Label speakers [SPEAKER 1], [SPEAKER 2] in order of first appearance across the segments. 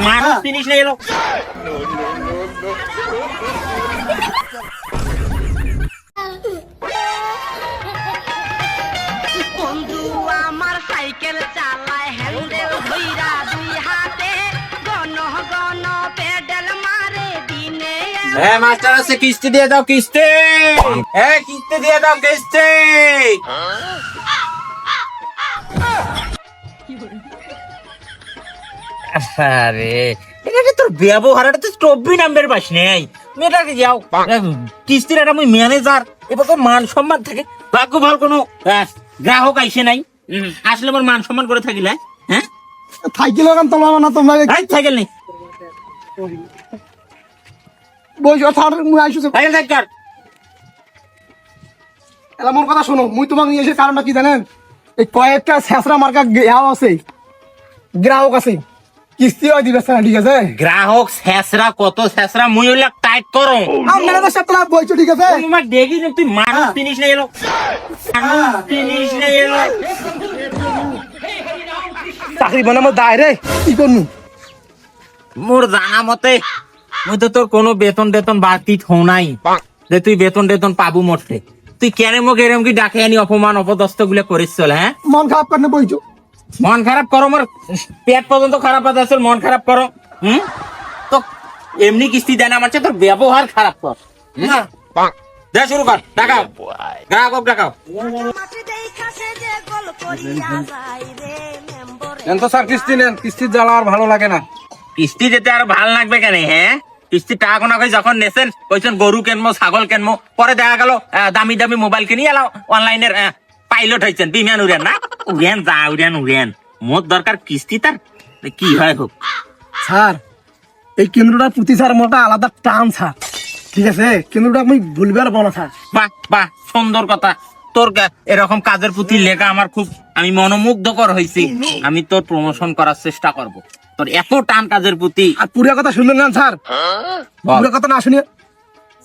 [SPEAKER 1] মানুষ জিনিস নিয়ে এলো।
[SPEAKER 2] বন্ধু আমার সাইকেল চালায় হ্যান্ডেল ধইরা দুই হাতে গন গন পেডেল মারে দিনে
[SPEAKER 1] হ্যাঁ মাস্টার আছে, কিস্তি দিয়ে দাও কিস্তি। হ্যাঁ কিস্তি দিয়ে দাও কিস্তি। আরে এটা তোর ব্যবহার, এটা তো 24 নাম্বার বাস নেই। মেয়েটাকে যাও কিস্তির একটা মুই ম্যানেজার, এবার তো মান সম্মান থাকে। ভাগ্য ভালো কোনো গ্রাহক আইসে নাই, আসলে আমার মান সম্মান করে থাকিলে। হ্যাঁ
[SPEAKER 3] সাইকেল লাগান তোমরা না তোমরা
[SPEAKER 1] সাইকেল নেই,
[SPEAKER 3] বইস থার মুই আইছো
[SPEAKER 1] সাইকেল থাক কর।
[SPEAKER 3] এলা মোর কথা শোনো, মুই তোমাকে নিয়ে এসে কারণটা কি জানেন? এই কয়েকটা ছেঁচড়া মার্কা আছে, গ্রাহক আছে, কিস্তি হয় দিবে না, ঠিক আছে?
[SPEAKER 1] গ্রাহক শেষরা কত শেষরা মুই হইলে টাইট করো।
[SPEAKER 3] আপনারা তো সাথে বইছো, ঠিক আছে?
[SPEAKER 1] তোমার দেখি না তুই মানুষ জিনিস নিয়ে এলো, মানুষ জিনিস নিয়ে এলো।
[SPEAKER 3] চাকরি বানাবো দায় রে, কি করনু?
[SPEAKER 1] মোর জানা মতে মুই তো তোর কোনো বেতন টেতন বাড়তি থো নাই যে তুই বেতন টেতন পাবো মোটে। তুই কেন মোক এরম কি ডাকে আনি অপমান অপদস্থ গুলো করিস চল? হ্যাঁ
[SPEAKER 3] মন খারাপ করনে বইছো,
[SPEAKER 1] মন খারাপ করো, মোর পেট পর্যন্ত খারাপ আছে আসল, মন খারাপ করো। তো এমনি কিস্তি দেয় না আমার চেয়ে, তোর ব্যবহার খারাপ কর। যা শুরু কর, টাকাও গ্রাহক টাকাও।
[SPEAKER 2] মাটি দেখাছে যে গোল করিয়া যায় রে মেম্বর
[SPEAKER 3] এত স্যার কিস্তি নেন, কিস্তির জ্বালা আর ভালো লাগে না।
[SPEAKER 1] কিস্তি যেতে আর ভাল লাগবে কেন? হ্যাঁ কিস্তি টাকা কোনা করে যখন নেছেন কইছেন গরু কেনবো ছাগল কেনবো, পরে দেখা গেল দামি দামি মোবাইল কিনি এলাও অনলাইনের পাইলট হয়েছেন, বিমান উড়েন না, উড়েন যা উড়েন উড়েন। মোর দরকার কিস্তি, তার কি হয় হোক।
[SPEAKER 3] স্যার এই কেন্দ্রটার প্রতি স্যার মোটা আলাদা টান স্যার, ঠিক আছে? কেন্দ্রটা আমি ভুলবার বলা স্যার।
[SPEAKER 1] বাহ বাহ, সুন্দর কথা। তোর এরকম কাজের প্রতি লেখা আমার খুব, আমি মনোমুগ্ধকর হয়েছি। আমি তোর প্রমোশন করার চেষ্টা করব, তোর এত টান কাজের প্রতি।
[SPEAKER 3] আর পুরো কথা শুনলেন না স্যার? পুরো কথা না শুনিয়ে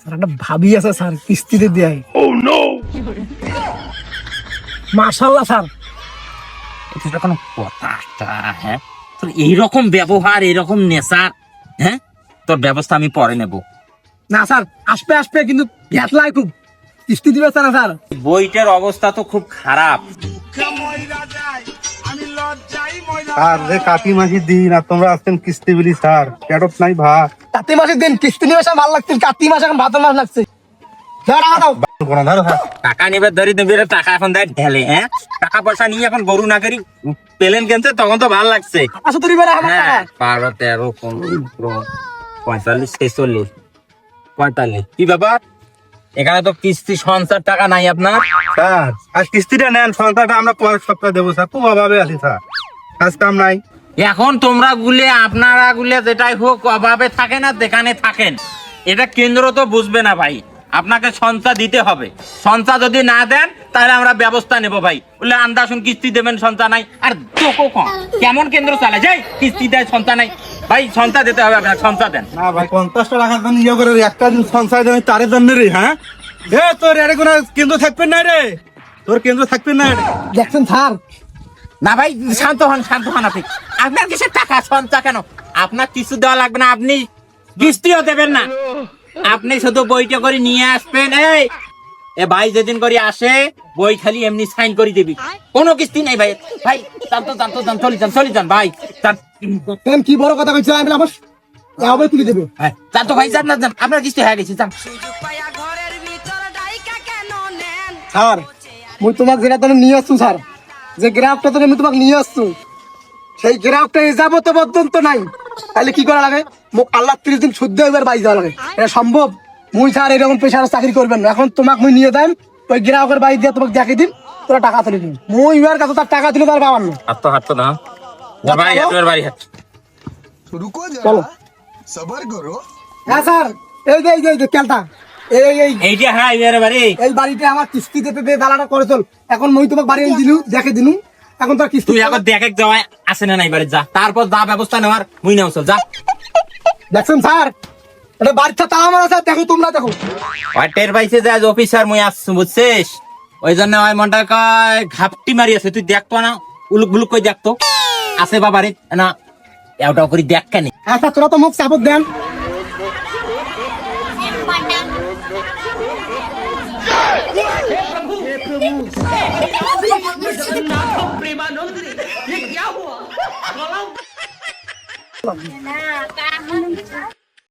[SPEAKER 3] স্যার একটা ভাবি আছে স্যার, কিস্তিতে দেয়। মাশাআল্লাহ স্যার,
[SPEAKER 1] এটা কোনো কথা? হ্যাঁ তোর এইরকম ব্যবহার, এইরকম নেশা, হ্যাঁ তোর ব্যবস্থা আমি পরে নেব।
[SPEAKER 3] না স্যার আসবে আসবে, কিন্তু ভেতলায় খুব কিস্তি দিবে স্যার। স্যার
[SPEAKER 1] বইটার অবস্থা তো খুব খারাপ।
[SPEAKER 4] আর যে কাতি মাসি দিন আর তোমরা আসছেন কিস্তি বিলি স্যার, পেটত নাই ভাত।
[SPEAKER 3] কাতি মাসের দিন কিস্তি নিবে স্যার, ভালো লাগছে। কাতি মাস এখন ভাত মাস লাগছে। দাঁড়াও দাও,
[SPEAKER 1] টাকা নিবে ধরি দেবে, টাকা এখন দেয় ঢেলে। হ্যাঁ টাকা পয়সা নিয়ে এখন গরু না করি পেলেন কেনছে, তখন তো ভালো লাগছে।
[SPEAKER 3] আসো তুই বেড়া আমার টাকা।
[SPEAKER 1] হ্যাঁ 12, 13, 15, 45, 46, 45। কি ব্যাপার? এখানে তো কিস্তি সঞ্চার টাকা নাই আপনার।
[SPEAKER 4] স্যার আজ কিস্তিটা নেন, সংসারটা আমরা পরের সপ্তাহে দেবো স্যার, খুব অভাবে আছি স্যার, কাজ কাম নাই।
[SPEAKER 1] এখন তোমরা গুলে আপনারা গুলে যেটাই হোক অভাবে থাকেন আর যেখানে থাকেন, এটা কেন্দ্র তো বুঝবে না ভাই। আপনাকে সঞ্চয় দিতে হবে, সঞ্চয় যদি না দেন তাহলে আমরা ব্যবস্থা নেব ভাই। বলে আন্দাজুন কিস্তি দেবেন, সঞ্চয় নাই। আর তোকে কম কেমন কেন্দ্র চালে যাই, কিস্তি দেয় সঞ্চয় নাই। ভাই সঞ্চয় দিতে হবে, আপনার সঞ্চয় দেন।
[SPEAKER 4] না ভাই 50টা টাকার জন্য ইয়ে করে একটা দিন সঞ্চয় দেবে তারের জন্য রে। হ্যাঁ এ তোর এর কোনো কেন্দ্র থাকবে না রে, তোর কেন্দ্র থাকবে না।
[SPEAKER 3] দেখছেন স্যার?
[SPEAKER 1] না ভাই শান্ত হন, শান্ত হন। আপনি আপনার কিসের টাকা সঞ্চয় কেন? আপনার কিছু দেওয়া লাগবে না, আপনি কিস্তিও দেবেন না, আপনি শুধু বইটা করে নিয়ে আসবেন। এ ভাই যেদিন করে আসে বই খালি এমনি সাইন করে দিবি, কোনো কিস্তি নাই ভাই। ভাই জানতো জানতো জান, চলে যান ভাই।
[SPEAKER 3] কেন কি বড় কথা কইছ? আমি আমার হবে তুলে দেবে।
[SPEAKER 1] জানতো ভাই, যান না যান, আপনার কিস্তি হয়ে গেছে, যান।
[SPEAKER 2] সুযোগ পায়া ঘরের ভিতর ডাইকা কেন নেন
[SPEAKER 3] স্যার মুই তোমাকে যেটা তুমি নিয়ে আসছো স্যার, যে গ্রাহকটা তুমি আমি তোমাকে নিয়ে আসছো, সেই গ্রাহকটা যাবত পর্যন্ত নাই, তাহলে কি করা লাগে? মোক আল্লাহ 30 দিন শুদ্ধ এবার বাইরে যাওয়া লাগে। এটা সম্ভব? মুই স্যার এরকম পেশার চাকরি করবেন না। এখন তোমাকে মুই নিয়ে দেন ওই গ্রাহকের বাড়ি দিয়ে তোমাকে দেখে দিন, তোরা টাকা তুলে দিন। মুই এবার কাছে তার টাকা দিলে তার পাবার না।
[SPEAKER 1] হাত তো না ভাই, আপনার বাড়ি হাত।
[SPEAKER 5] रुको
[SPEAKER 3] চলো।
[SPEAKER 5] जरा सबर करो।
[SPEAKER 3] হ্যাঁ স্যার, এই যে এই যে এই যে কেলটা, এই এই
[SPEAKER 1] এইটা হ্যাঁ এর বাড়ি।
[SPEAKER 3] এই বাড়িটা আমার কিস্তি দিতে দিয়ে দালাটা করে চল। এখন মুই তোমাকে বাড়ি এনে দিলু, দেখে দিনু, এখন তোর কিস্তি
[SPEAKER 1] তুই এখন দেখে যাওয়া আসে না নাই বাড়ি, যা তারপর যা ব্যবস্থা নেওয়ার মুই নেও চল, যা।
[SPEAKER 3] দেখছেন স্যার? এটা বাড়িটা তালা মারা স্যার, দেখো তোমরা দেখো।
[SPEAKER 1] ওই টের পাইছে যে আজ অফিসার মুই আসছি, বুঝছিস? ওই জন্য ওই মনটা কয় ঘাপটি মারি আছে, তুই দেখতো না, উলুক বুলুক কই দেখতো আছে বাবারে না। এটাও করে দেখ কেন
[SPEAKER 3] আচ্ছা তোরা তো মুখ চাপত দেন
[SPEAKER 2] না